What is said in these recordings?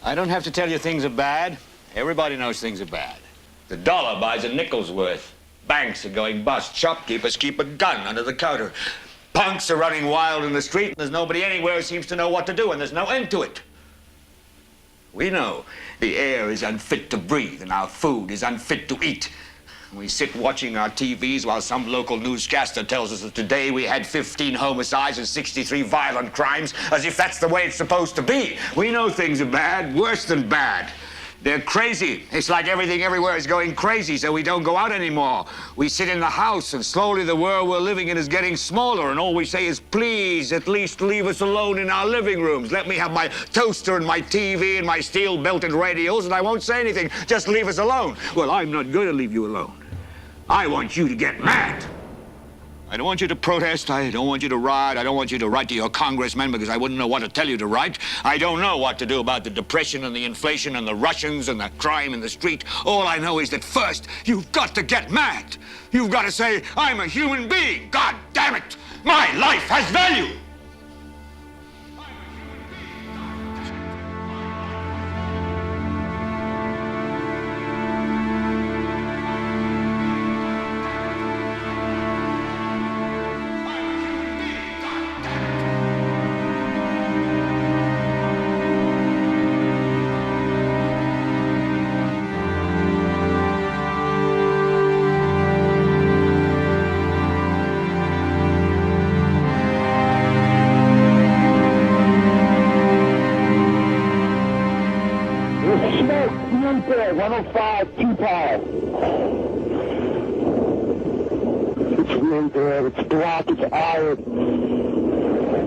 I don't have to tell you things are bad. Everybody knows things are bad. The dollar buys a nickel's worth. Banks are going bust. Shopkeepers keep a gun under the counter. Punks are running wild in the street, and there's nobody anywhere who seems to know what to do, and there's no end to it. We know the air is unfit to breathe, and our food is unfit to eat. We sit watching our TVs while some local newscaster tells us that today we had 15 homicides and 63 violent crimes, as if that's the way it's supposed to be. We know things are bad, worse than bad. They're crazy. It's like everything everywhere is going crazy, so we don't go out anymore. We sit in the house, and slowly the world we're living in is getting smaller, and all we say is, please, at least leave us alone in our living rooms. Let me have my toaster and my TV and my steel-belted radios, and I won't say anything. Just leave us alone. Well, I'm not going to leave you alone. I want you to get mad. I don't want you to protest. I don't want you to riot. I don't want you to write to your congressman because I wouldn't know what to tell you to write. I don't know what to do about the depression and the inflation and the Russians and the crime in the street. All I know is that first, you've got to get mad. You've got to say, I'm a human being. God damn it. My life has value.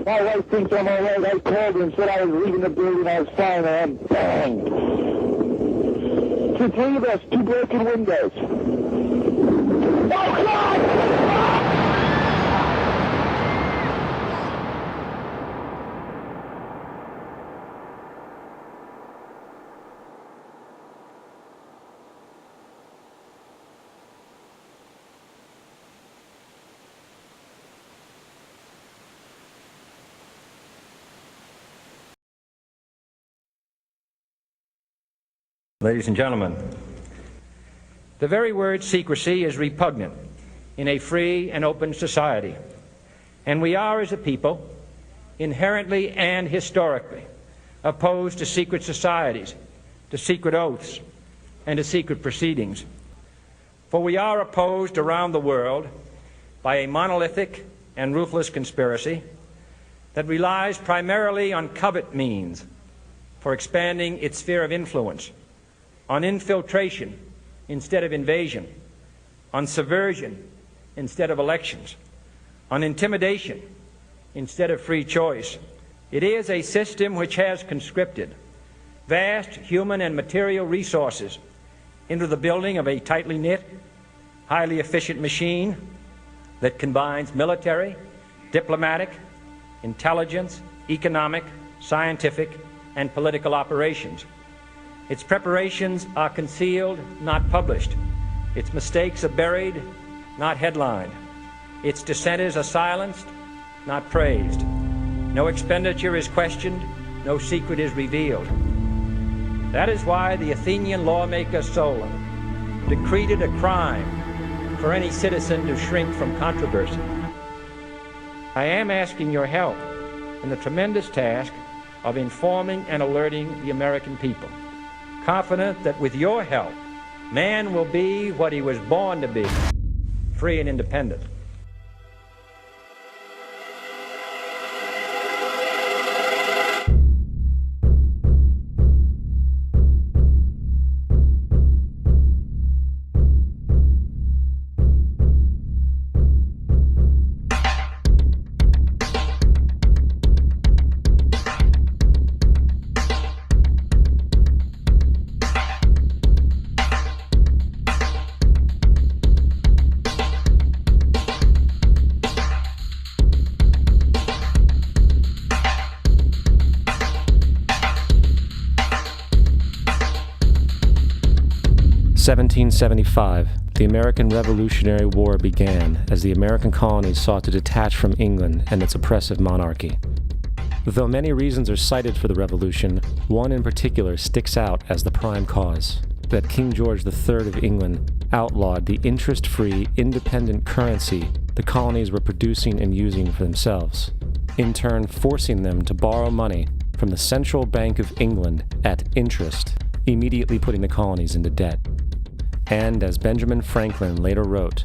My wife thinks I'm all right. I called her and said I was leaving the building. I was fine, and I'm banged. It's three of us, 2 broken windows. Oh, God! Ladies and gentlemen, the very word secrecy is repugnant in a free and open society, and we are, as a people, inherently and historically opposed to secret societies, to secret oaths, and to secret proceedings. For we are opposed around the world by a monolithic and ruthless conspiracy that relies primarily on covert means for expanding its sphere of influence, on infiltration instead of invasion, on subversion instead of elections, on intimidation instead of free choice. It is a system which has conscripted vast human and material resources into the building of a tightly knit, highly efficient machine that combines military, diplomatic, intelligence, economic, scientific, and political operations. Its preparations are concealed, not published. Its mistakes are buried, not headlined. Its dissenters are silenced, not praised. No expenditure is questioned, no secret is revealed. That is why the Athenian lawmaker Solon decreed it a crime for any citizen to shrink from controversy. I am asking your help in the tremendous task of informing and alerting the American people, confident that with your help, man will be what he was born to be, free and independent. In 1775, the American Revolutionary War began as the American colonies sought to detach from England and its oppressive monarchy. Though many reasons are cited for the revolution, one in particular sticks out as the prime cause: that King George III of England outlawed the interest-free, independent currency the colonies were producing and using for themselves, in turn forcing them to borrow money from the Central Bank of England at interest, immediately putting the colonies into debt. And as Benjamin Franklin later wrote,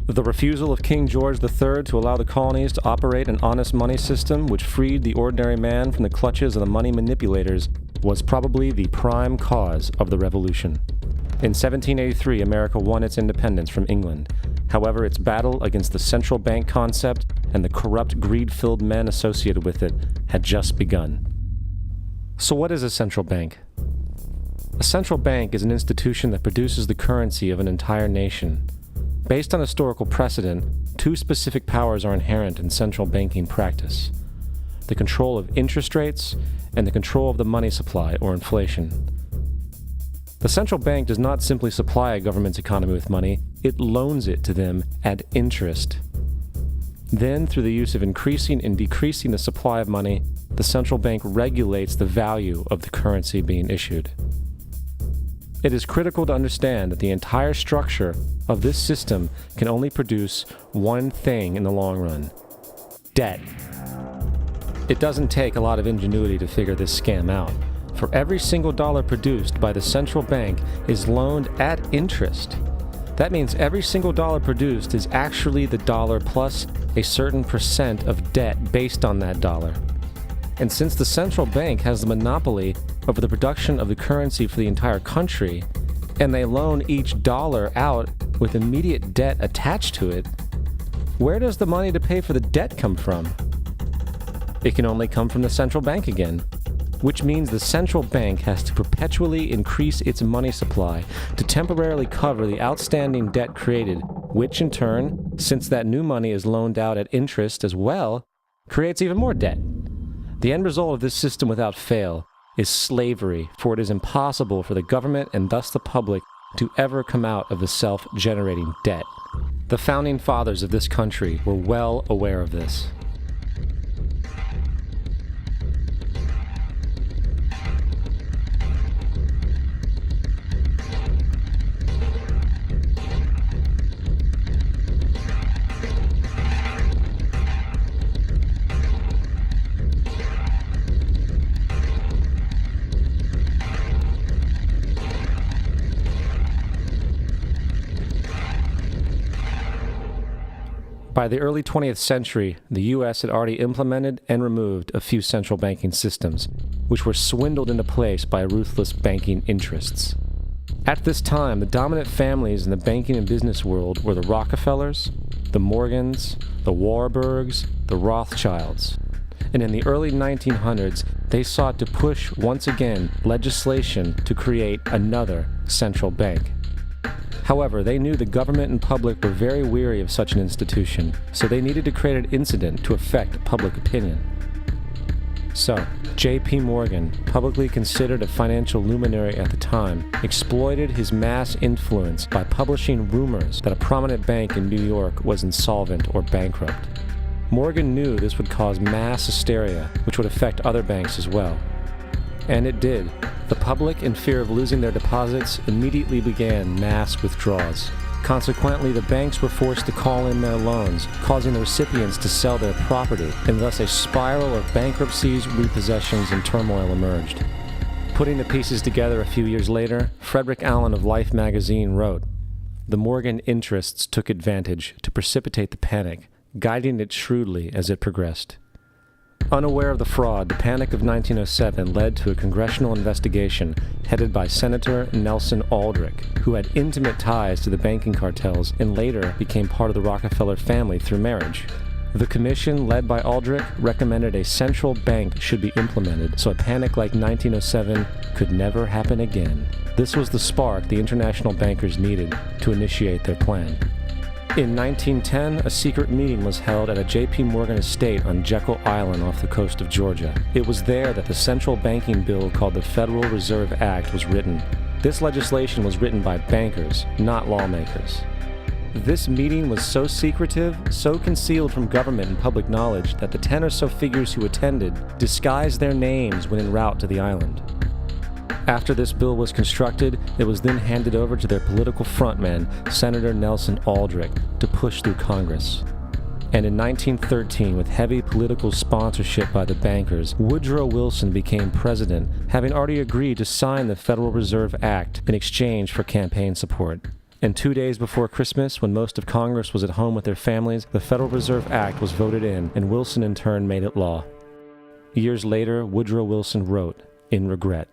the refusal of King George III to allow the colonies to operate an honest money system which freed the ordinary man from the clutches of the money manipulators was probably the prime cause of the revolution. In 1783, America won its independence from England. However, its battle against the central bank concept and the corrupt, greed-filled men associated with it had just begun. So what is a central bank? A central bank is an institution that produces the currency of an entire nation. Based on historical precedent, two specific powers are inherent in central banking practice: the control of interest rates and the control of the money supply, or inflation. The central bank does not simply supply a government's economy with money, it loans it to them at interest. Then, through the use of increasing and decreasing the supply of money, the central bank regulates the value of the currency being issued. It is critical to understand that the entire structure of this system can only produce one thing in the long run: debt. It doesn't take a lot of ingenuity to figure this scam out. For every single dollar produced by the central bank is loaned at interest. That means every single dollar produced is actually the dollar plus a certain percent of debt based on that dollar. And since the central bank has the monopoly over the production of the currency for the entire country, and they loan each dollar out with immediate debt attached to it, where does the money to pay for the debt come from? It can only come from the central bank again, which means the central bank has to perpetually increase its money supply to temporarily cover the outstanding debt created, which in turn, since that new money is loaned out at interest as well, creates even more debt. The end result of this system without fail is slavery, for it is impossible for the government and thus the public to ever come out of the self-generating debt. The founding fathers of this country were well aware of this. By the early 20th century, the U.S. had already implemented and removed a few central banking systems, which were swindled into place by ruthless banking interests. At this time, the dominant families in the banking and business world were the Rockefellers, the Morgans, the Warburgs, the Rothschilds. And in the early 1900s, they sought to push once again legislation to create another central bank. However, they knew the government and public were very weary of such an institution, so they needed to create an incident to affect public opinion. So, J.P. Morgan, publicly considered a financial luminary at the time, exploited his mass influence by publishing rumors that a prominent bank in New York was insolvent or bankrupt. Morgan knew this would cause mass hysteria, which would affect other banks as well. And it did. The public, in fear of losing their deposits, immediately began mass withdrawals. Consequently, the banks were forced to call in their loans, causing the recipients to sell their property, and thus a spiral of bankruptcies, repossessions, and turmoil emerged. Putting the pieces together a few years later, Frederick Allen of Life magazine wrote, "The Morgan interests took advantage to precipitate the panic, guiding it shrewdly as it progressed." Unaware of the fraud, the Panic of 1907 led to a congressional investigation headed by Senator Nelson Aldrich, who had intimate ties to the banking cartels and later became part of the Rockefeller family through marriage. The commission, led by Aldrich, recommended a central bank should be implemented so a panic like 1907 could never happen again. This was the spark the international bankers needed to initiate their plan. In 1910, a secret meeting was held at a J.P. Morgan estate on Jekyll Island off the coast of Georgia. It was there that the central banking bill called the Federal Reserve Act was written. This legislation was written by bankers, not lawmakers. This meeting was so secretive, so concealed from government and public knowledge that the 10 or so figures who attended disguised their names when en route to the island. After this bill was constructed, it was then handed over to their political frontman, Senator Nelson Aldrich, to push through Congress. And in 1913, with heavy political sponsorship by the bankers, Woodrow Wilson became president, having already agreed to sign the Federal Reserve Act in exchange for campaign support. And 2 days before Christmas, when most of Congress was at home with their families, the Federal Reserve Act was voted in, and Wilson in turn made it law. Years later, Woodrow Wilson wrote, in regret,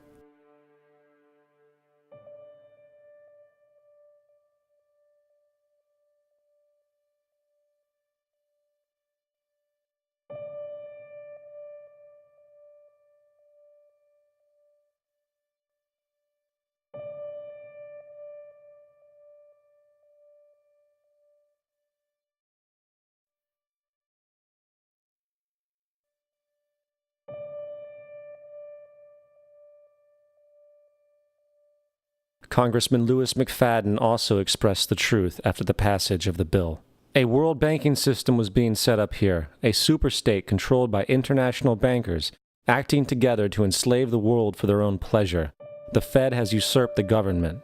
Congressman Lewis McFadden also expressed the truth after the passage of the bill. A world banking system was being set up here, a superstate controlled by international bankers, acting together to enslave the world for their own pleasure. The Fed has usurped the government.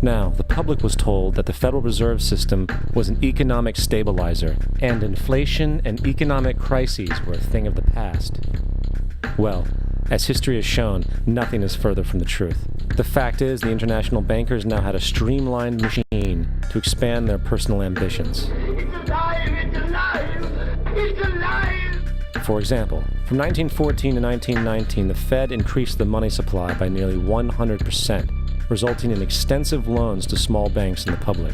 Now, the public was told that the Federal Reserve System was an economic stabilizer, and inflation and economic crises were a thing of the past. Well, as history has shown, nothing is further from the truth. The fact is, the international bankers now had a streamlined machine to expand their personal ambitions. It's alive! It's alive! It's alive! For example, from 1914 to 1919, the Fed increased the money supply by nearly 100%, resulting in extensive loans to small banks and the public.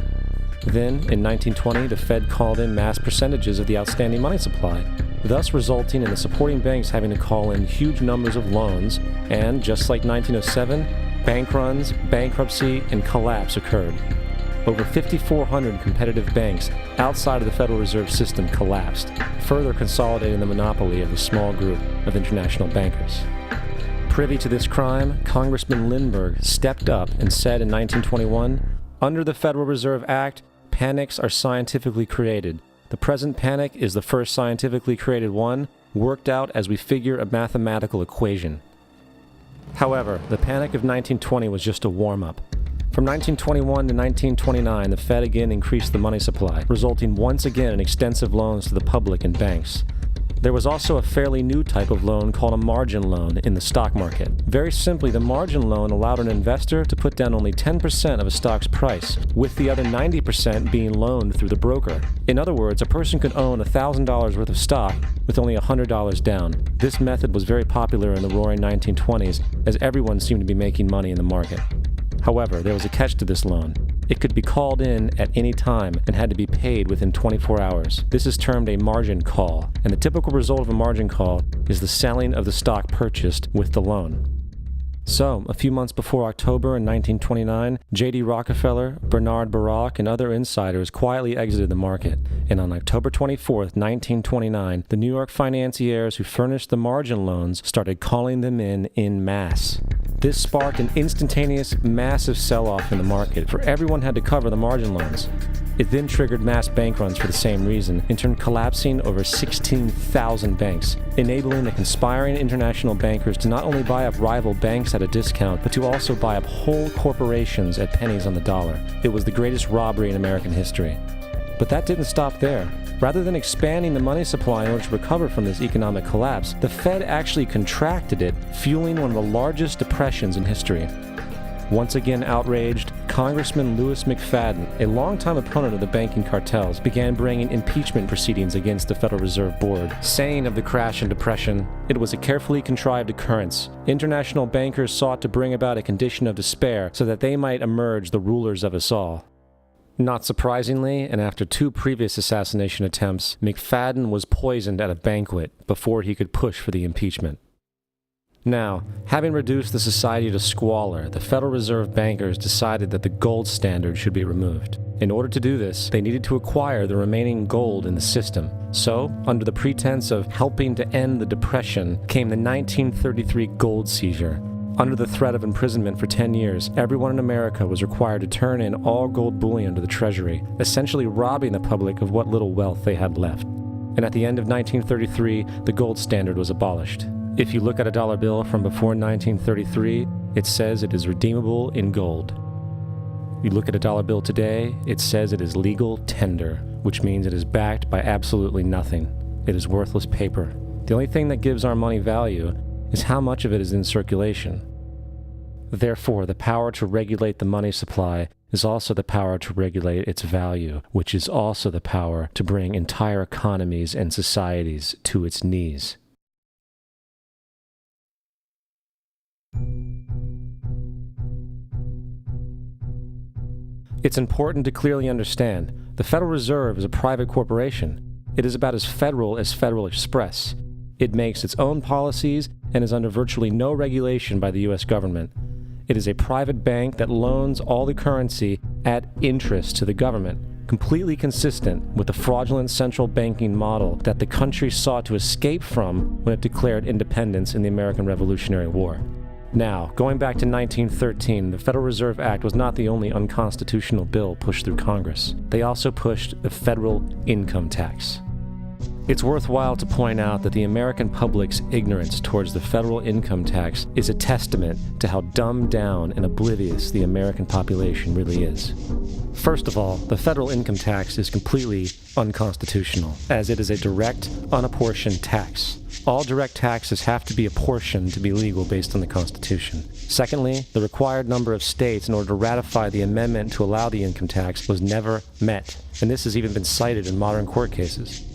Then, in 1920, the Fed called in mass percentages of the outstanding money supply, thus resulting in the supporting banks having to call in huge numbers of loans, and just like 1907, bank runs, bankruptcy, and collapse occurred. Over 5,400 competitive banks outside of the Federal Reserve System collapsed, further consolidating the monopoly of a small group of international bankers. Privy to this crime, Congressman Lindbergh stepped up and said in 1921, "Under the Federal Reserve Act, panics are scientifically created. The present panic is the first scientifically created one, worked out as we figure a mathematical equation." However, the panic of 1920 was just a warm-up. From 1921 to 1929, the Fed again increased the money supply, resulting once again in extensive loans to the public and banks. There was also a fairly new type of loan called a margin loan in the stock market. Very simply, the margin loan allowed an investor to put down only 10% of a stock's price, with the other 90% being loaned through the broker. In other words, a person could own $1,000 worth of stock with only $100 down. This method was very popular in the roaring 1920s, as everyone seemed to be making money in the market. However, there was a catch to this loan. It could be called in at any time and had to be paid within 24 hours. This is termed a margin call, and the typical result of a margin call is the selling of the stock purchased with the loan. So, a few months before October in 1929, J.D. Rockefeller, Bernard Baruch, and other insiders quietly exited the market, and on October 24, 1929, the New York financiers who furnished the margin loans started calling them in masse. This sparked an instantaneous, massive sell-off in the market, for everyone had to cover the margin loans. It then triggered mass bank runs for the same reason, in turn collapsing over 16,000 banks, enabling the conspiring international bankers to not only buy up rival banks at a discount, but to also buy up whole corporations at pennies on the dollar. It was the greatest robbery in American history. But that didn't stop there. Rather than expanding the money supply in order to recover from this economic collapse, the Fed actually contracted it, fueling one of the largest depressions in history. Once again outraged, Congressman Lewis McFadden, a longtime opponent of the banking cartels, began bringing impeachment proceedings against the Federal Reserve Board, saying of the crash and depression, "It was a carefully contrived occurrence. International bankers sought to bring about a condition of despair so that they might emerge the rulers of us all." Not surprisingly, and after 2 previous assassination attempts, McFadden was poisoned at a banquet before he could push for the impeachment. Now, having reduced the society to squalor, the Federal Reserve bankers decided that the gold standard should be removed. In order to do this, they needed to acquire the remaining gold in the system. So, under the pretense of helping to end the Depression, came the 1933 gold seizure. Under the threat of imprisonment for 10 years, everyone in America was required to turn in all gold bullion to the Treasury, essentially robbing the public of what little wealth they had left. And at the end of 1933, the gold standard was abolished. If you look at a dollar bill from before 1933, it says it is redeemable in gold. You look at a dollar bill today, it says it is legal tender, which means it is backed by absolutely nothing. It is worthless paper. The only thing that gives our money value is how much of it is in circulation. Therefore, the power to regulate the money supply is also the power to regulate its value, which is also the power to bring entire economies and societies to its knees. It's important to clearly understand the Federal Reserve is a private corporation. It is about as Federal Express. It makes its own policies and is under virtually no regulation by the U.S. government. It is a private bank that loans all the currency at interest to the government, completely consistent with the fraudulent central banking model that the country sought to escape from when it declared independence in the American Revolutionary War. Now, going back to 1913, the Federal Reserve Act was not the only unconstitutional bill pushed through Congress. They also pushed the federal income tax. It's worthwhile to point out that the American public's ignorance towards the federal income tax is a testament to how dumbed down and oblivious the American population really is. First of all, the federal income tax is completely unconstitutional, as it is a direct, unapportioned tax. All direct taxes have to be apportioned to be legal based on the Constitution. Secondly, the required number of states in order to ratify the amendment to allow the income tax was never met, and this has even been cited in modern court cases.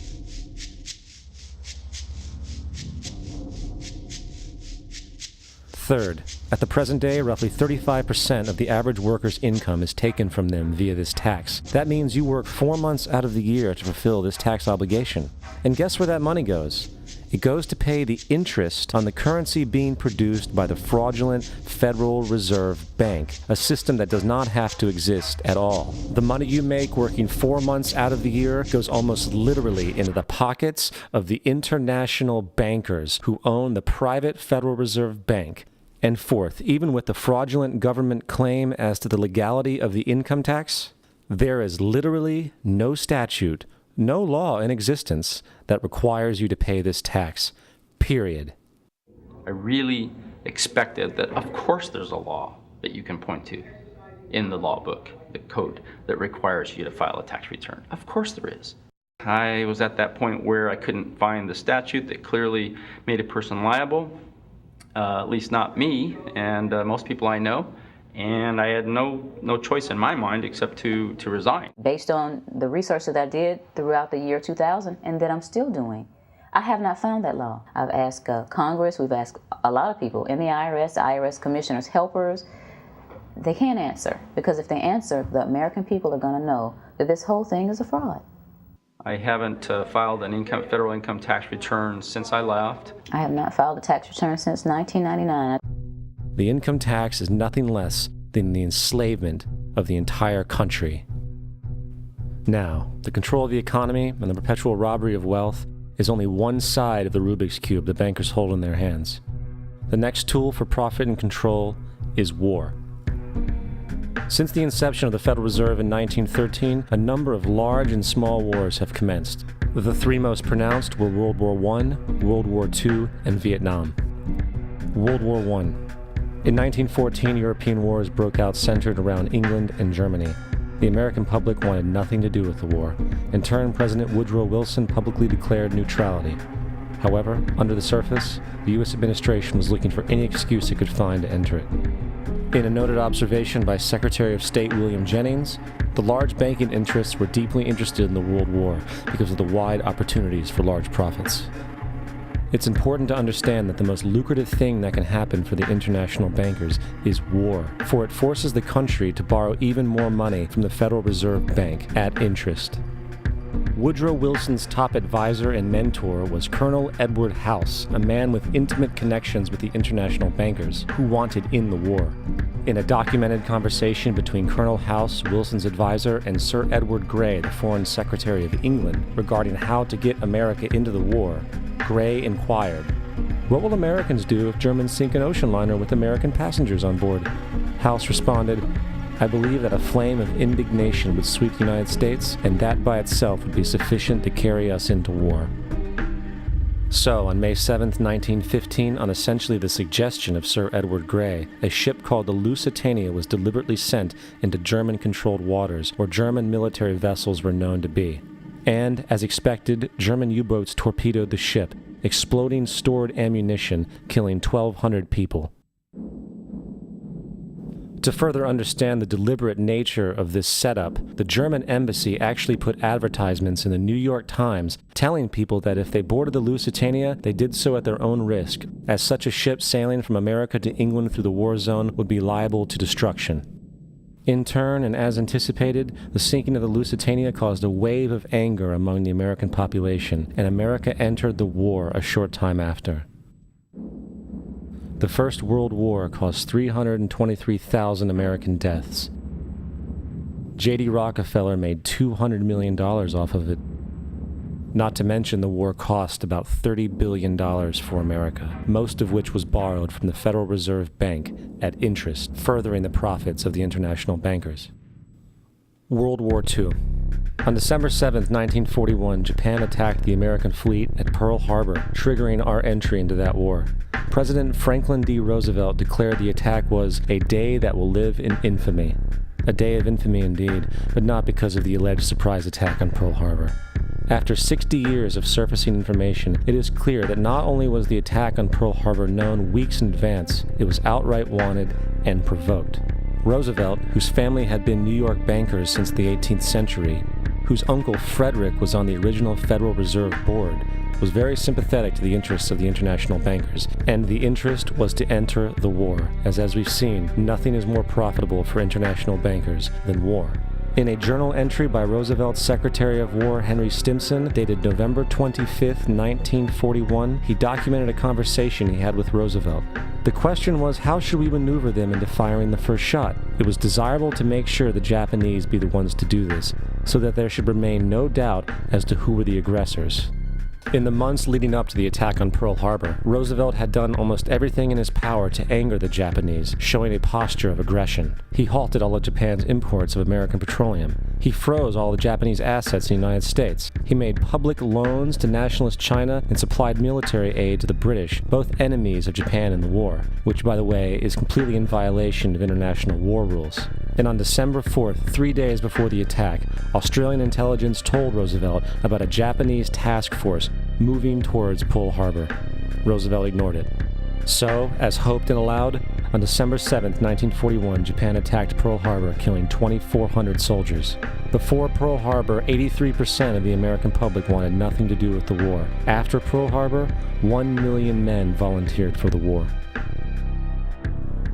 Third, at the present day, roughly 35% of the average worker's income is taken from them via this tax. That means you work 4 months out of the year to fulfill this tax obligation. And guess where that money goes? It goes to pay the interest on the currency being produced by the fraudulent Federal Reserve Bank, a system that does not have to exist at all. The money you make working 4 months out of the year goes almost literally into the pockets of the international bankers who own the private Federal Reserve Bank. And fourth, even with the fraudulent government claim as to the legality of the income tax, there is literally no statute, no law in existence that requires you to pay this tax, period. I really expected that, of course, there's a law that you can point to in the law book, the code, that requires you to file a tax return. Of course there is. I was at that point where I couldn't find the statute that clearly made a person liable. At least not me and most people I know, and I had no choice in my mind except to resign. Based on the research that I did throughout the year 2000 and that I'm still doing, I have not found that law. I've asked Congress, we've asked a lot of people in the IRS commissioners, helpers. They can't answer, because if they answer, the American people are going to know that this whole thing is a fraud. I haven't filed an federal income tax return since I left. I have not filed a tax return since 1999. The income tax is nothing less than the enslavement of the entire country. Now, the control of the economy and the perpetual robbery of wealth is only one side of the Rubik's Cube the bankers hold in their hands. The next tool for profit and control is war. Since the inception of the Federal Reserve in 1913, a number of large and small wars have commenced. The three most pronounced were World War I, World War II, and Vietnam. World War I. In 1914, European wars broke out centered around England and Germany. The American public wanted nothing to do with the war. In turn, President Woodrow Wilson publicly declared neutrality. However, under the surface, the U.S. administration was looking for any excuse it could find to enter it. In a noted observation by Secretary of State William Jennings, the large banking interests were deeply interested in the World War because of the wide opportunities for large profits. It's important to understand that the most lucrative thing that can happen for the international bankers is war, for it forces the country to borrow even more money from the Federal Reserve Bank at interest. Woodrow Wilson's top advisor and mentor was Colonel Edward House, a man with intimate connections with the international bankers who wanted in the war. In a documented conversation between Colonel House, Wilson's advisor, and Sir Edward Grey, the Foreign Secretary of England, regarding how to get America into the war, Grey inquired, What will Americans do if Germans sink an ocean liner with American passengers on board? House responded, I believe that a flame of indignation would sweep the United States, and that by itself would be sufficient to carry us into war. So, on May 7, 1915, on essentially the suggestion of Sir Edward Grey, a ship called the Lusitania was deliberately sent into German-controlled waters where German military vessels were known to be. And, as expected, German U-boats torpedoed the ship, exploding stored ammunition, killing 1,200 people. To further understand the deliberate nature of this setup, the German embassy actually put advertisements in the New York Times telling people that if they boarded the Lusitania, they did so at their own risk, as such a ship sailing from America to England through the war zone would be liable to destruction. In turn, and as anticipated, the sinking of the Lusitania caused a wave of anger among the American population, and America entered the war a short time after. The First World War caused 323,000 American deaths. J.D. Rockefeller made $200 million off of it. Not to mention the war cost about $30 billion for America, most of which was borrowed from the Federal Reserve Bank at interest, furthering the profits of the international bankers. World War II. On December 7, 1941, Japan attacked the American fleet at Pearl Harbor, triggering our entry into that war. President Franklin D. Roosevelt declared the attack was a day that will live in infamy. A day of infamy indeed, but not because of the alleged surprise attack on Pearl Harbor. After 60 years of surfacing information, it is clear that not only was the attack on Pearl Harbor known weeks in advance, it was outright wanted and provoked. Roosevelt, whose family had been New York bankers since the 18th century, whose uncle Frederick was on the original Federal Reserve Board, was very sympathetic to the interests of the international bankers, and the interest was to enter the war, as we've seen, nothing is more profitable for international bankers than war. In a journal entry by Roosevelt's Secretary of War Henry Stimson, dated November 25, 1941, he documented a conversation he had with Roosevelt. The question was, how should we maneuver them into firing the first shot? It was desirable to make sure the Japanese be the ones to do this, so that there should remain no doubt as to who were the aggressors. In the months leading up to the attack on Pearl Harbor, Roosevelt had done almost everything in his power to anger the Japanese, showing a posture of aggression. He halted all of Japan's imports of American petroleum. He froze all the Japanese assets in the United States. He made public loans to nationalist China and supplied military aid to the British, both enemies of Japan in the war, which, by the way, is completely in violation of international war rules. And on December 4th, 3 days before the attack, Australian intelligence told Roosevelt about a Japanese task force moving towards Pearl Harbor. Roosevelt ignored it. So, as hoped and allowed, on December 7, 1941, Japan attacked Pearl Harbor, killing 2,400 soldiers. Before Pearl Harbor, 83% of the American public wanted nothing to do with the war. After Pearl Harbor, 1 million men volunteered for the war.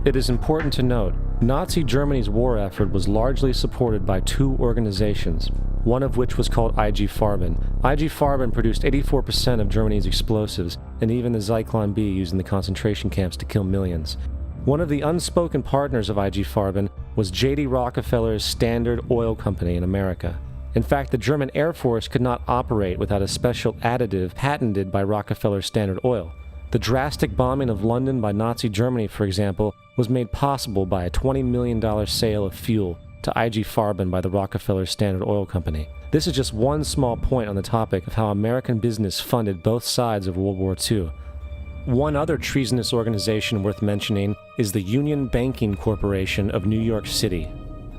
It is important to note, Nazi Germany's war effort was largely supported by two organizations, one of which was called IG Farben. IG Farben produced 84% of Germany's explosives, and even the Zyklon B used in the concentration camps to kill millions. One of the unspoken partners of IG Farben was J.D. Rockefeller's Standard Oil Company in America. In fact, the German Air Force could not operate without a special additive patented by Rockefeller's Standard Oil. The drastic bombing of London by Nazi Germany, for example, was made possible by a $20 million sale of fuel to IG Farben by the Rockefeller Standard Oil Company. This is just one small point on the topic of how American business funded both sides of World War II. One other treasonous organization worth mentioning is the Union Banking Corporation of New York City.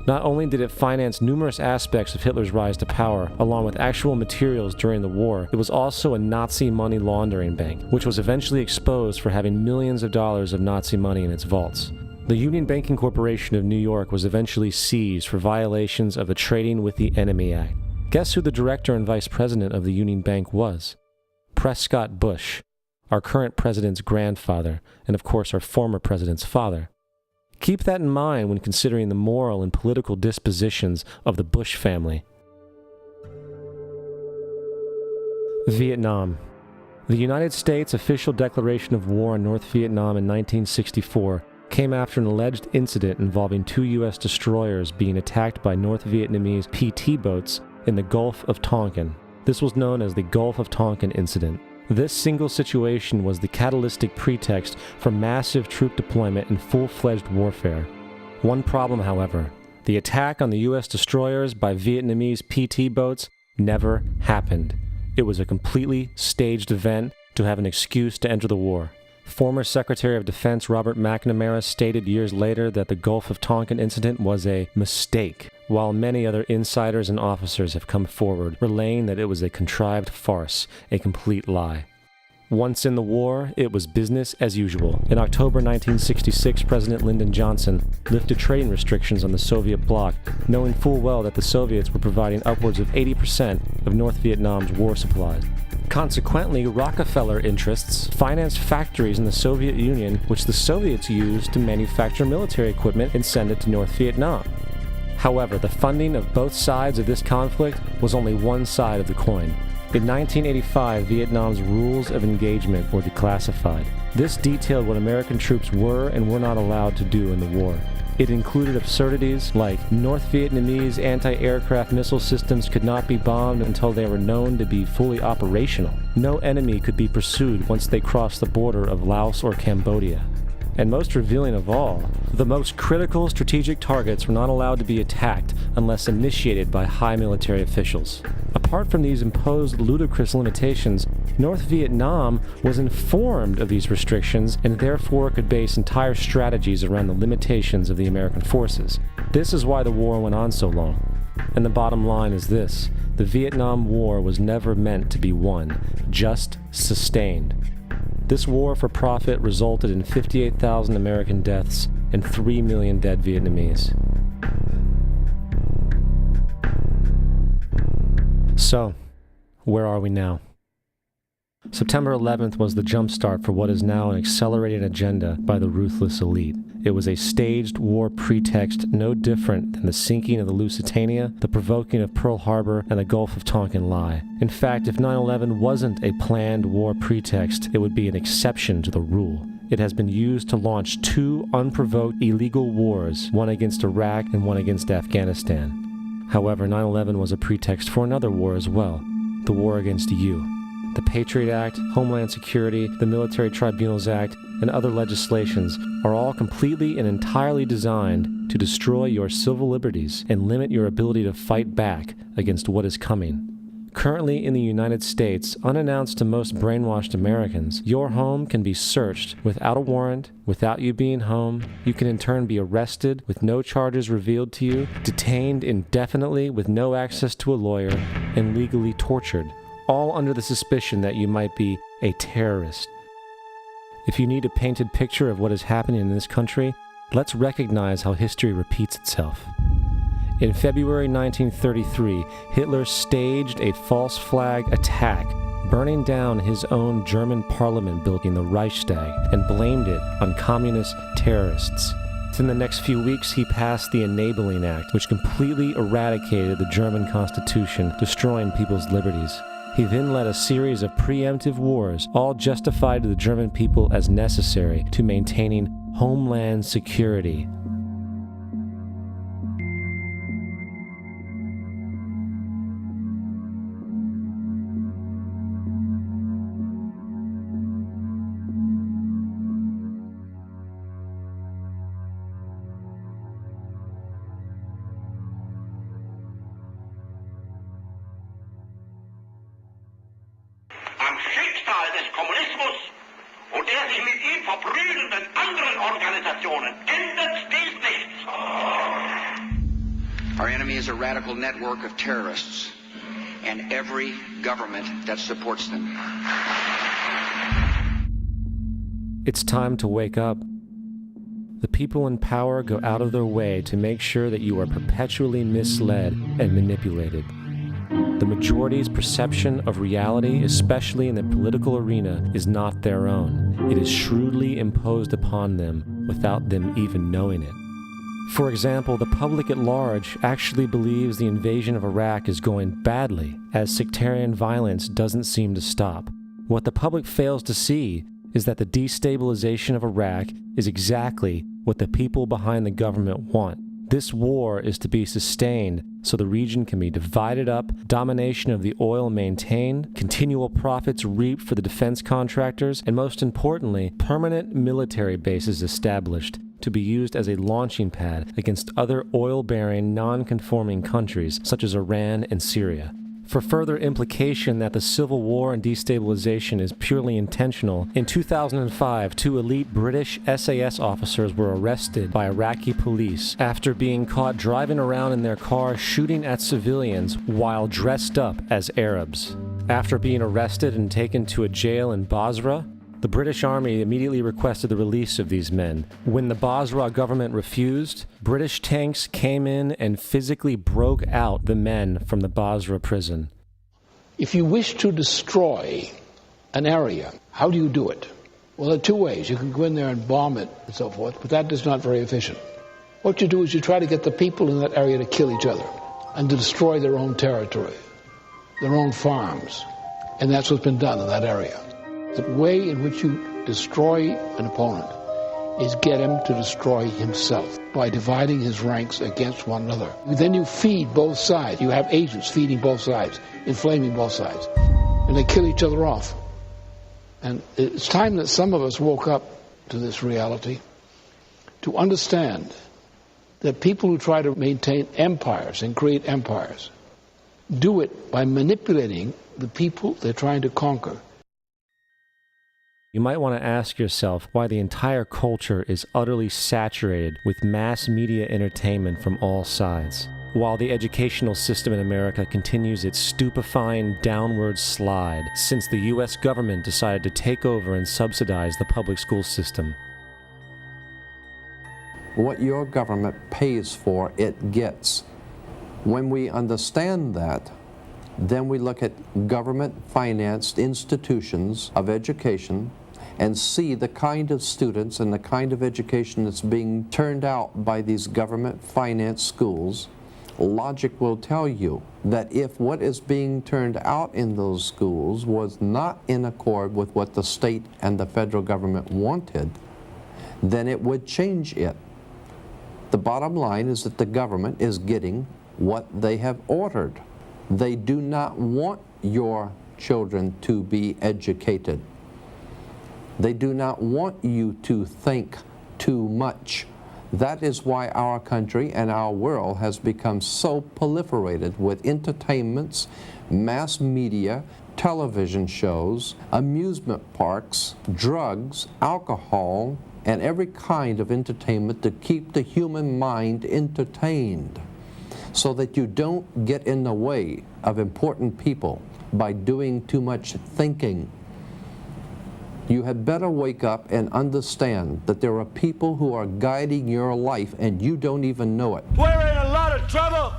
Not only did it finance numerous aspects of Hitler's rise to power, along with actual materials during the war, it was also a Nazi money laundering bank, which was eventually exposed for having millions of dollars of Nazi money in its vaults. The Union Banking Corporation of New York was eventually seized for violations of the Trading with the Enemy Act. Guess who the director and vice president of the Union Bank was? Prescott Bush, our current president's grandfather, and of course our former president's father. Keep that in mind when considering the moral and political dispositions of the Bush family. Vietnam. The United States' official declaration of war on North Vietnam in 1964 came after an alleged incident involving 2 U.S. destroyers being attacked by North Vietnamese PT boats in the Gulf of Tonkin. This was known as the Gulf of Tonkin Incident. This single situation was the catalytic pretext for massive troop deployment and full-fledged warfare. One problem, however, the attack on the U.S. destroyers by Vietnamese PT boats never happened. It was a completely staged event to have an excuse to enter the war. Former Secretary of Defense Robert McNamara stated years later that the Gulf of Tonkin incident was a mistake, while many other insiders and officers have come forward, relaying that it was a contrived farce, a complete lie. Once in the war, it was business as usual. In October 1966, President Lyndon Johnson lifted trading restrictions on the Soviet bloc, knowing full well that the Soviets were providing upwards of 80% of North Vietnam's war supplies. Consequently, Rockefeller interests financed factories in the Soviet Union, which the Soviets used to manufacture military equipment and send it to North Vietnam. However, the funding of both sides of this conflict was only one side of the coin. In 1985, Vietnam's rules of engagement were declassified. This detailed what American troops were and were not allowed to do in the war. It included absurdities like North Vietnamese anti-aircraft missile systems could not be bombed until they were known to be fully operational. No enemy could be pursued once they crossed the border of Laos or Cambodia. And most revealing of all, the most critical strategic targets were not allowed to be attacked unless initiated by high military officials. Apart from these imposed ludicrous limitations, North Vietnam was informed of these restrictions and therefore could base entire strategies around the limitations of the American forces. This is why the war went on so long. And the bottom line is this: the Vietnam War was never meant to be won, just sustained. This war for profit resulted in 58,000 American deaths and 3 million dead Vietnamese. So, where are we now? September 11th was the jumpstart for what is now an accelerated agenda by the ruthless elite. It was a staged war pretext no different than the sinking of the Lusitania, the provoking of Pearl Harbor, and the Gulf of Tonkin lie. In fact, if 9/11 wasn't a planned war pretext, it would be an exception to the rule. It has been used to launch 2 unprovoked illegal wars, one against Iraq and one against Afghanistan. However, 9/11 was a pretext for another war as well, the war against you. The Patriot Act, Homeland Security, the Military Tribunals Act, and other legislations are all completely and entirely designed to destroy your civil liberties and limit your ability to fight back against what is coming. Currently in the United States, unannounced to most brainwashed Americans, your home can be searched without a warrant, without you being home. You can in turn be arrested with no charges revealed to you, detained indefinitely with no access to a lawyer, and legally tortured, all under the suspicion that you might be a terrorist. If you need a painted picture of what is happening in this country, let's recognize how history repeats itself. In February 1933, Hitler staged a false flag attack, burning down his own German parliament building, the Reichstag, and blamed it on communist terrorists. Within the next few weeks, he passed the Enabling Act, which completely eradicated the German Constitution, destroying people's liberties. He then led a series of preemptive wars, all justified to the German people as necessary to maintaining homeland security. Am Schicksal des Kommunismus und der sich mit ihm verbrüdernden anderen Organisationen ändert dies nichts. Our enemy is a radical network of terrorists and every government that supports them. It's time to wake up. The people in power go out of their way to make sure that you are perpetually misled and manipulated. The majority's perception of reality, especially in the political arena, is not their own. It is shrewdly imposed upon them without them even knowing it. For example, the public at large actually believes the invasion of Iraq is going badly, as sectarian violence doesn't seem to stop. What the public fails to see is that the destabilization of Iraq is exactly what the people behind the government want. This war is to be sustained so the region can be divided up, domination of the oil maintained, continual profits reaped for the defense contractors, and most importantly, permanent military bases established to be used as a launching pad against other oil-bearing, non-conforming countries such as Iran and Syria. For further implication that the civil war and destabilization is purely intentional, in 2005, 2 elite British SAS officers were arrested by Iraqi police after being caught driving around in their car shooting at civilians while dressed up as Arabs. After being arrested and taken to a jail in Basra, the British Army immediately requested the release of these men. When the Basra government refused, British tanks came in and physically broke out the men from the Basra prison. If you wish to destroy an area, how do you do it? Well, there are 2 ways. You can go in there and bomb it and so forth, but that is not very efficient. What you do is you try to get the people in that area to kill each other and to destroy their own territory, their own farms. And that's what's been done in that area. The way in which you destroy an opponent is get him to destroy himself by dividing his ranks against one another. Then you feed both sides. You have agents feeding both sides, inflaming both sides. And they kill each other off. And it's time that some of us woke up to this reality, to understand that people who try to maintain empires and create empires do it by manipulating the people they're trying to conquer. You might want to ask yourself why the entire culture is utterly saturated with mass media entertainment from all sides, while the educational system in America continues its stupefying downward slide since the U.S. government decided to take over and subsidize the public school system. What your government pays for, it gets. When we understand that, then we look at government-financed institutions of education and see the kind of students and the kind of education that's being turned out by these government-financed schools. Logic will tell you that if what is being turned out in those schools was not in accord with what the state and the federal government wanted, then it would change it. The bottom line is that the government is getting what they have ordered. They do not want your children to be educated. They do not want you to think too much. That is why our country and our world has become so proliferated with entertainments, mass media, television shows, amusement parks, drugs, alcohol, and every kind of entertainment to keep the human mind entertained, so that you don't get in the way of important people by doing too much thinking. You had better wake up and understand that there are people who are guiding your life and you don't even know it. We're in a lot of trouble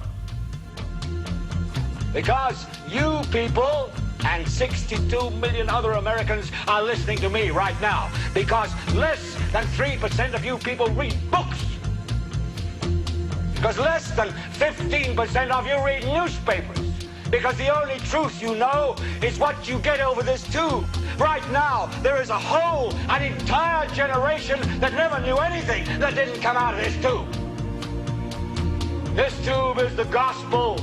because you people and 62 million other Americans are listening to me right now, because less than 3% of you people read books. Because less than 15% of you read newspapers. Because the only truth you know is what you get over this tube. Right now, there is an entire generation that never knew anything that didn't come out of this tube. This tube is the gospel,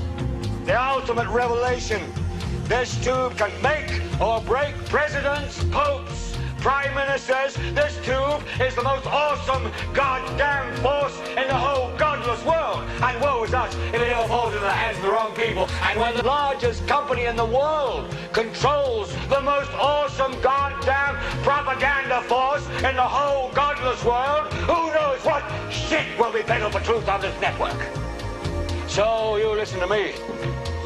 the ultimate revelation. This tube can make or break presidents, popes, prime ministers. This tube is the most awesome goddamn force in the whole godless world. And woe is us if it ever falls into the hands of the wrong people. And when the largest company in the world controls the most awesome goddamn propaganda force in the whole godless world, who knows what shit will be peddled for truth on this network. So you listen to me.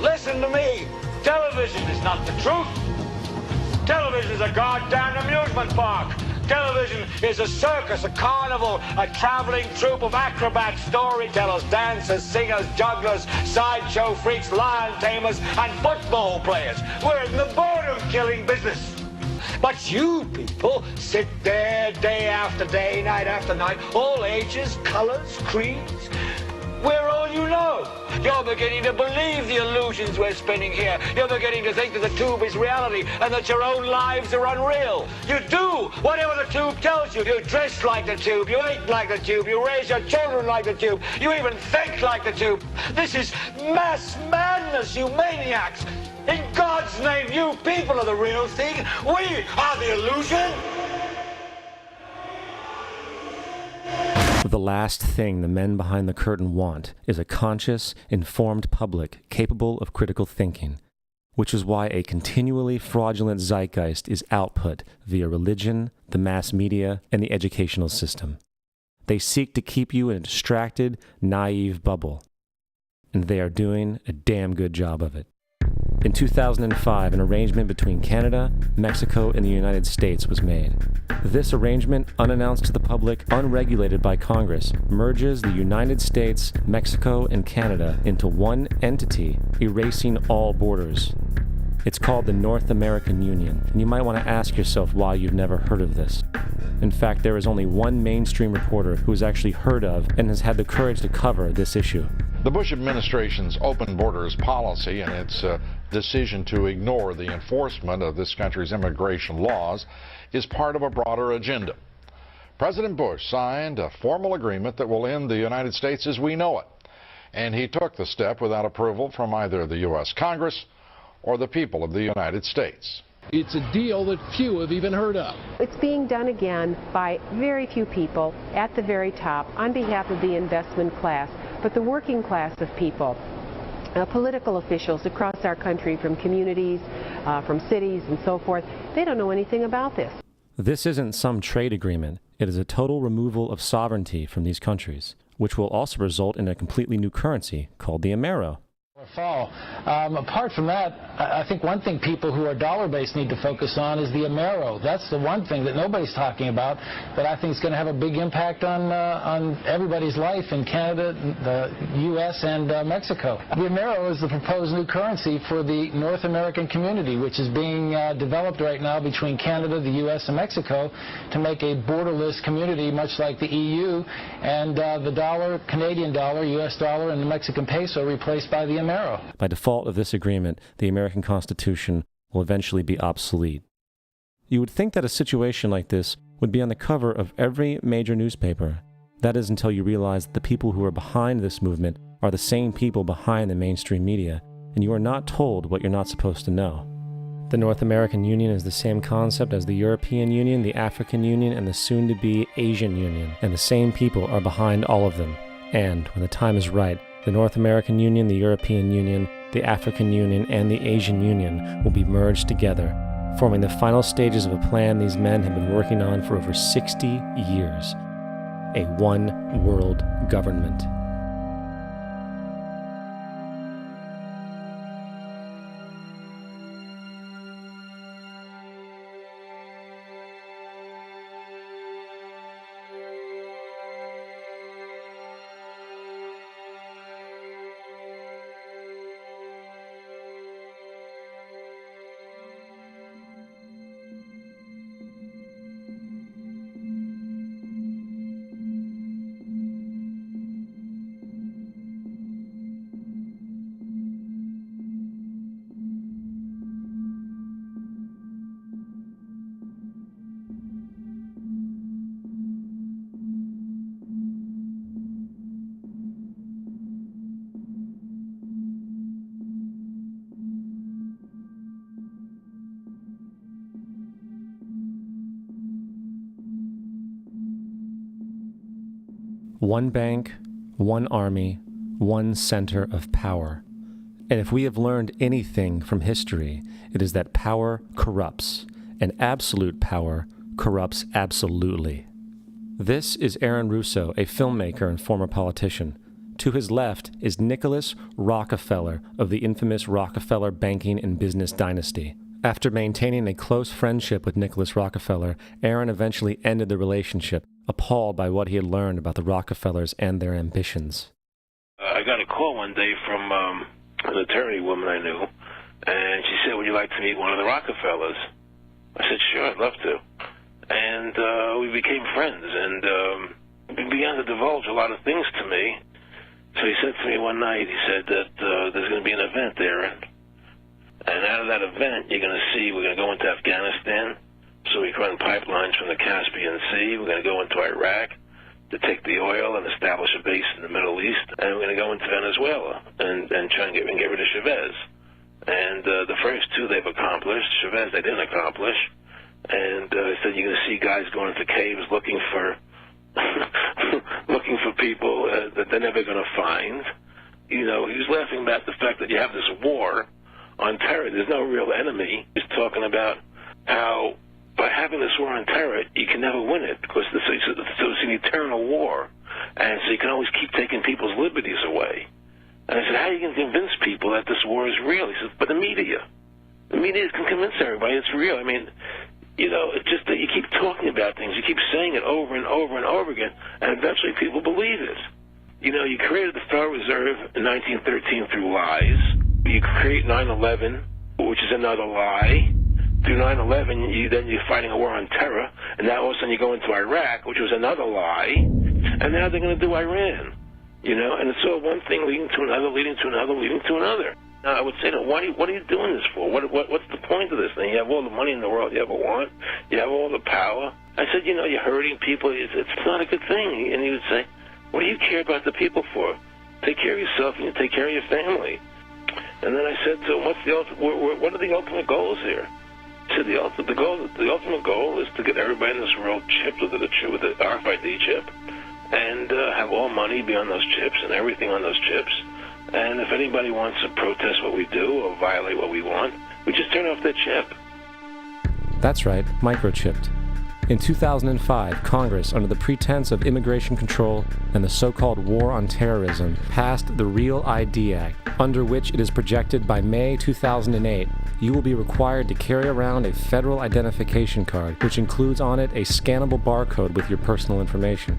Listen to me. Television is not the truth. Television is a goddamn amusement park. Television is a circus, a carnival, a traveling troupe of acrobats, storytellers, dancers, singers, jugglers, sideshow freaks, lion tamers, and football players. We're in the boredom-killing business. But you people sit there day after day, night after night, all ages, colors, creeds. We're all unique. know? You're beginning to believe the illusions we're spinning here. You're beginning to think that the tube is reality and that your own lives are unreal. You do whatever the tube tells you. You dress like the tube. You eat like the tube. You raise your children like the tube. You even think like the tube. This is mass madness, you maniacs. In God's name, you people are the real thing. We are the illusion. The last thing the men behind the curtain want is a conscious, informed public capable of critical thinking, which is why a continually fraudulent zeitgeist is output via religion, the mass media, and the educational system. They seek to keep you in a distracted, naive bubble, and they are doing a damn good job of it. In 2005, an arrangement between Canada, Mexico, and the United States was made. This arrangement, unannounced to the public, unregulated by Congress, merges the United States, Mexico, and Canada into one entity, erasing all borders. It's called the North American Union, and you might want to ask yourself why you've never heard of this. In fact, there is only one mainstream reporter who has actually heard of and has had the courage to cover this issue. The Bush administration's open borders policy and its decision to ignore the enforcement of this country's immigration laws is part of a broader agenda. President Bush signed a formal agreement that will end the United States as we know it, and he took the step without approval from either the U.S. Congress or the people of the United States. It's a deal that few have even heard of. It's being done again by very few people at the very top on behalf of the investment class, but the working class of people, political officials across our country, from communities, from cities and so forth, they don't know anything about this. This isn't some trade agreement. It is a total removal of sovereignty from these countries, which will also result in a completely new currency called the Amero. Fall. Apart from that, I think one thing people who are dollar-based need to focus on is the Amero. That's the one thing that nobody's talking about that I think is going to have a big impact on everybody's life in Canada, the U.S., and Mexico. The Amero is the proposed new currency for the North American community, which is being developed right now between Canada, the U.S., and Mexico to make a borderless community, much like the EU, and the dollar, Canadian dollar, U.S. dollar, and the Mexican peso replaced by the Amero. By default of this agreement, the American Constitution will eventually be obsolete. You would think that a situation like this would be on the cover of every major newspaper. That is until you realize that the people who are behind this movement are the same people behind the mainstream media, and you are not told what you're not supposed to know. The North American Union is the same concept as the European Union, the African Union, and the soon-to-be Asian Union, and the same people are behind all of them. And, when the time is right, the North American Union, the European Union, the African Union, and the Asian Union will be merged together, forming the final stages of a plan these men have been working on for over 60 years. A one-world government. One bank, one army, one center of power. And if we have learned anything from history, it is that power corrupts, and absolute power corrupts absolutely. This is Aaron Russo, a filmmaker and former politician. To his left is Nicholas Rockefeller of the infamous Rockefeller banking and business dynasty. After maintaining a close friendship with Nicholas Rockefeller, Aaron eventually ended the relationship, appalled by what he had learned about the Rockefellers and their ambitions. I got a call one day from an attorney woman I knew, and she said, "Would you like to meet one of the Rockefellers?" I said, "Sure, I'd love to." And we became friends, and we began to divulge a lot of things to me So he said to me one night, he said that there's going to be an event there, and out of that event, you're going to see we're going to go into Afghanistan, so we can run pipelines from the Caspian Sea. We're going to go into Iraq to take the oil and establish a base in the Middle East, and we're going to go into Venezuela and try and get rid of Chavez. And the first two they've accomplished. Chavez they didn't accomplish. And he said you're going to see guys going into caves looking for people that they're never going to find. You know, he was laughing about the fact that you have this war on terror. There's no real enemy. He's talking about how by having this war on terror, you can never win it because it's an eternal war. And so you can always keep taking people's liberties away. And I said, how are you going to convince people that this war is real? He said, but the media can convince everybody it's real. I mean, you know, it's just that you keep talking about things. You keep saying it over and over and over again, and eventually people believe it. You know, you created the Federal Reserve in 1913 through lies. You create 9/11, which is another lie. Through 9/11, then you're fighting a war on terror, and now all of a sudden you go into Iraq, which was another lie, and now they're going to do Iran. You know, and it's all one thing leading to another, leading to another, leading to another. Now, I would say to them, what are you doing this for? What's the point of this thing? You have all the money in the world you ever want. You have all the power. I said, you know, you're hurting people. It's not a good thing. And he would say, what do you care about the people for? Take care of yourself and you take care of your family. And then I said to him, what are the ultimate goals here? He said, the ultimate goal is to get everybody in this world chipped with the RFID chip and have all money be on those chips and everything on those chips. And if anybody wants to protest what we do or violate what we want, we just turn off their chip. That's right, microchipped. In 2005, Congress, under the pretense of immigration control and the so-called war on terrorism, passed the Real ID Act, under which it is projected by May 2008, you will be required to carry around a federal identification card, which includes on it a scannable barcode with your personal information.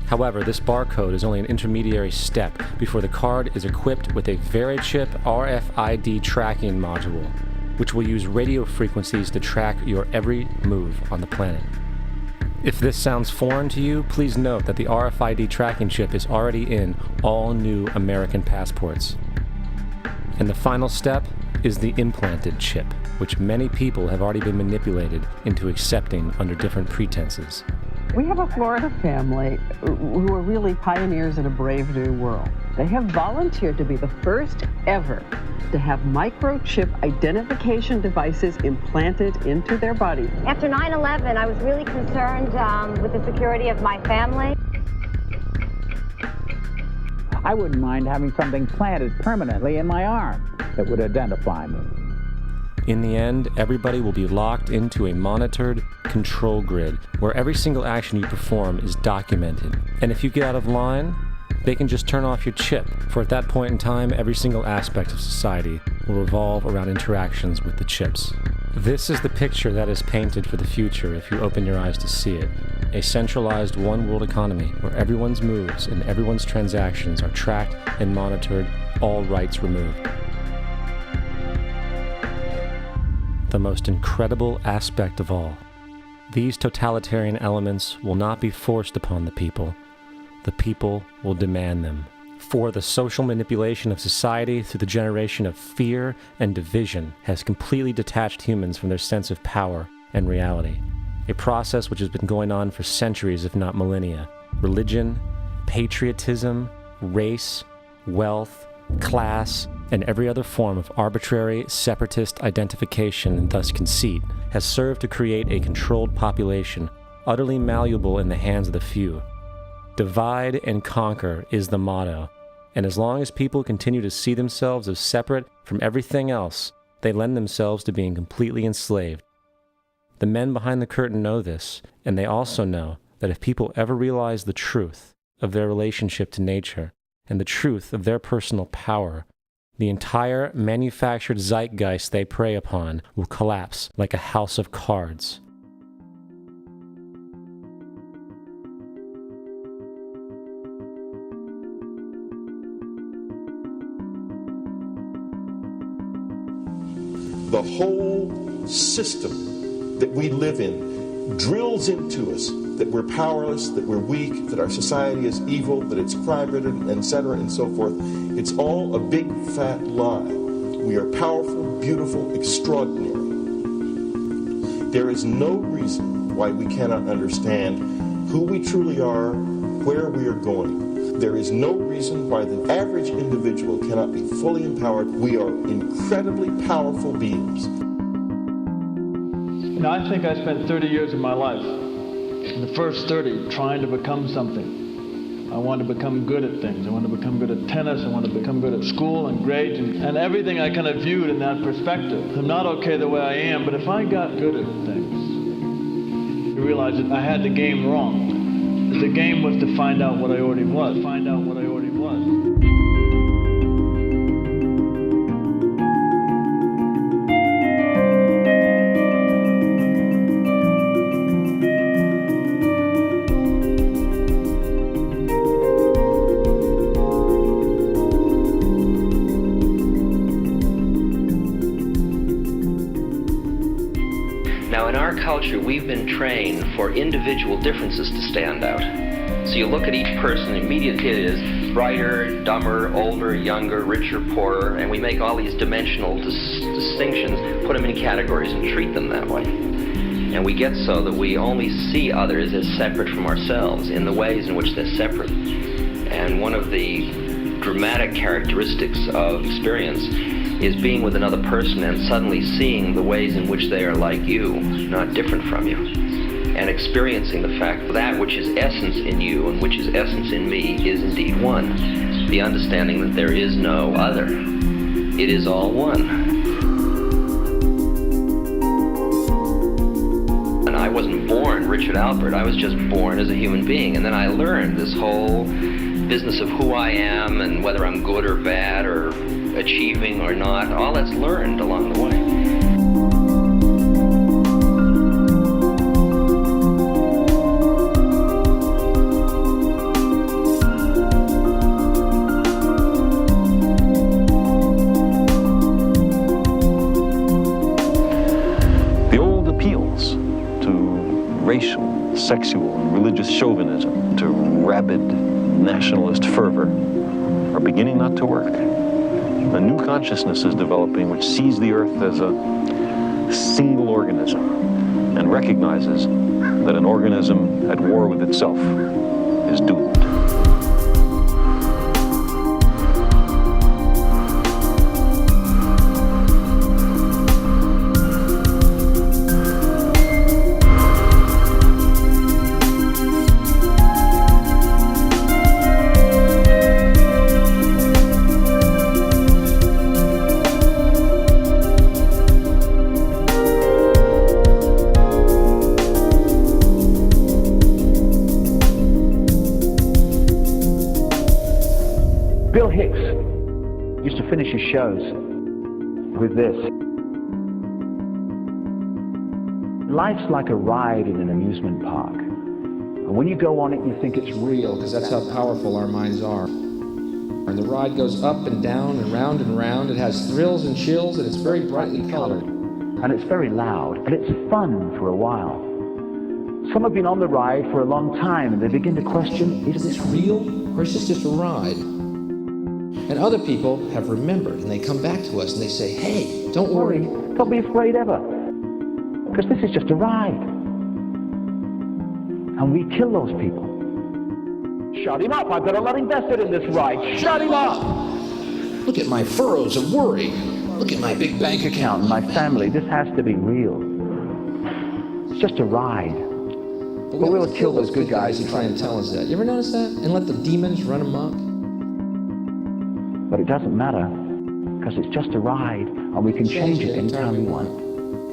However, this barcode is only an intermediary step before the card is equipped with a Verichip RFID tracking module, which will use radio frequencies to track your every move on the planet. If this sounds foreign to you, please note that the RFID tracking chip is already in all new American passports. And the final step is the implanted chip, which many people have already been manipulated into accepting under different pretenses. We have a Florida family who are really pioneers in a brave new world. They have volunteered to be the first ever to have microchip identification devices implanted into their body. After 9/11, I was really concerned with the security of my family. I wouldn't mind having something planted permanently in my arm that would identify me. In the end, everybody will be locked into a monitored control grid where every single action you perform is documented. And if you get out of line, they can just turn off your chip, for at that point in time, every single aspect of society will revolve around interactions with the chips. This is the picture that is painted for the future if you open your eyes to see it. A centralized one-world economy where everyone's moves and everyone's transactions are tracked and monitored, all rights removed. The most incredible aspect of all, these totalitarian elements will not be forced upon the people will demand them. For the social manipulation of society through the generation of fear and division has completely detached humans from their sense of power and reality. A process which has been going on for centuries, if not millennia. Religion, patriotism, race, wealth, class, and every other form of arbitrary, separatist identification and thus conceit has served to create a controlled population, utterly malleable in the hands of the few. Divide and conquer is the motto, and as long as people continue to see themselves as separate from everything else, they lend themselves to being completely enslaved. The men behind the curtain know this, and they also know that if people ever realize the truth of their relationship to nature and the truth of their personal power, the entire manufactured zeitgeist they prey upon will collapse like a house of cards. The whole system that we live in drills into us that we're powerless, that we're weak, that our society is evil, that it's crime-ridden, etc., and so forth. It's all a big, fat lie. We are powerful, beautiful, extraordinary. There is no reason why we cannot understand who we truly are, where we are going. There is no reason why the average individual cannot be fully empowered. We are incredibly powerful beings. You know, I think I spent 30 years of my life, in the first 30, trying to become something. I wanted to become good at things. I wanted to become good at tennis. I wanted to become good at school and grades and everything I kind of viewed in that perspective. I'm not okay the way I am, but if I got good at things, you realize that I had the game wrong. That the game was to find out what I already was. Find out what I already was. Now, in our culture, we've been trained for individual differences to stand out. So you look at each person, immediately it is brighter, dumber, older, younger, richer, poorer, and we make all these dimensional distinctions, put them in categories and treat them that way. And we get so that we only see others as separate from ourselves in the ways in which they're separate. And one of the dramatic characteristics of experience is being with another person and suddenly seeing the ways in which they are like you, not different from you, and experiencing the fact that that which is essence in you and which is essence in me is indeed one. The understanding that there is no other. It is all one. And I wasn't born Richard Albert, I was just born as a human being, and then I learned this whole business of who I am and whether I'm good or bad or achieving or not, all that's learned along the way. The old appeals to racial, sexual, and religious chauvinism, to rabid nationalist fervor, are beginning not to work. A new consciousness is developing which sees the earth as a single organism and recognizes that an organism at war with itself is doomed. Bill Hicks used to finish his shows with this. Life's like a ride in an amusement park. And when you go on it, you think it's real. Because that's how powerful our minds are. And the ride goes up and down and round and round. It has thrills and chills, and it's very brightly colored. And it's very loud, and it's fun for a while. Some have been on the ride for a long time, and they begin to question, is this real, or is this just a ride? And other people have remembered, and they come back to us and they say, hey, don't worry. Don't be afraid ever, because this is just a ride. And we kill those people. Shut him up, I've got a lot invested in this ride. Shut him up! Look at my furrows of worry. Look at my big bank account. My family, this has to be real. It's just a ride. But we'll kill those good guys who try and tell us that. You ever notice that? And let the demons run amok? But it doesn't matter, because it's just a ride, and we can change it anytime we want.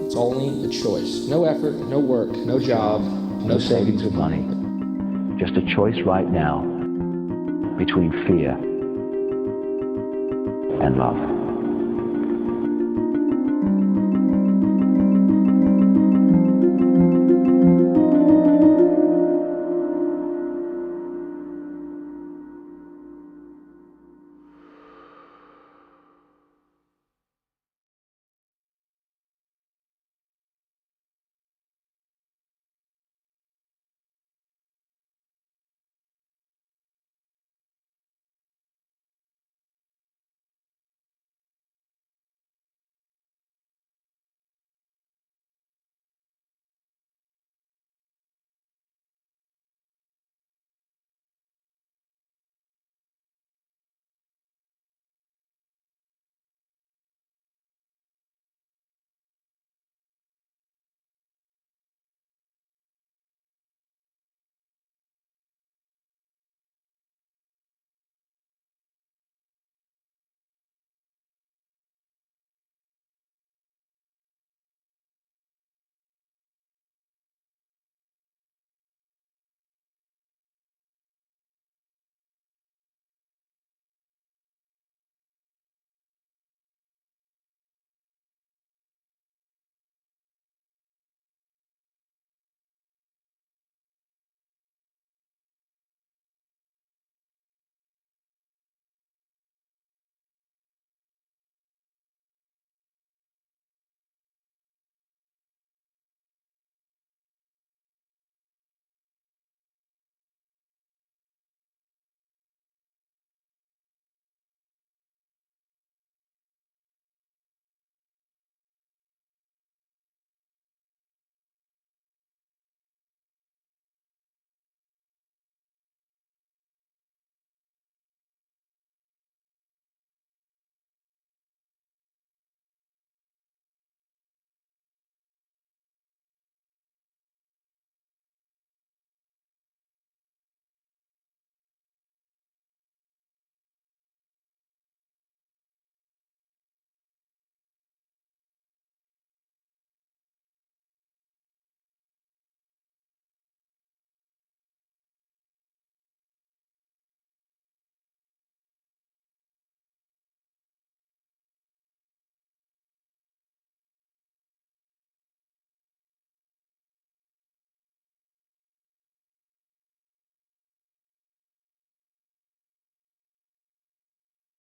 It's only a choice. No effort, no work, no job, no savings of money. Just a choice right now between fear and love.